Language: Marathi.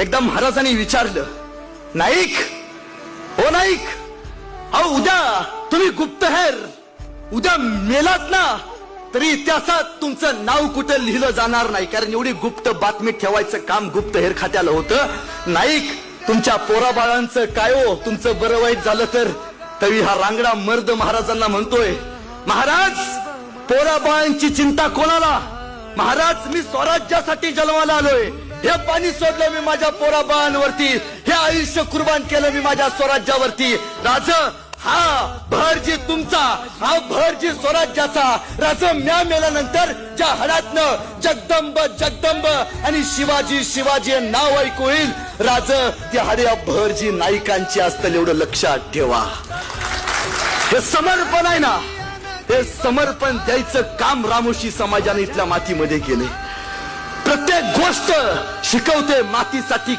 एकदा महाराजांनी विचारलं, नाईक ओ नाईक, अहो उद्या तुम्ही गुप्तहेर, उद्या मेलात ना तरी इतिहासात तुमचं नाव कुठे लिहिलं जाणार नाही, कारण एवढी गुप्त बातमी ठेवायचं काम गुप्तहेर खात्याला होतं. नाईक, तुमच्या पोराबाळांचं काय हो, तुमचं बरं वाईट झालं तर. तरी हा रांगडा मर्द महाराजांना म्हणतोय, महाराज पोराबाळांची चिंता कोणाला, महाराज मी स्वराज्यासाठी जन्माला आलोय. हे पाणी सोडलं मी माझ्या पोराबाळांवरती, हे आयुष्य कुर्बान केलं मी माझ्या स्वराज्यावरती. राज, हा भरजी तुमचा, हा भरजी स्वराज्याचा. राज, म्या मेल्यानंतर ज्या हडातनं जगदंब जगदंब आणि शिवाजी शिवाजी नाव ऐकू येईल, राज ती हाड्या भरजी नाईकांची असतील, एवढं लक्षात ठेवा. हे समर्पण आहे ना, हे समर्पण द्यायचं काम रामोशी समाजाने इथल्या मातीमध्ये केले. प्रत्येक गोष्ट शिकवते मातीसाठी.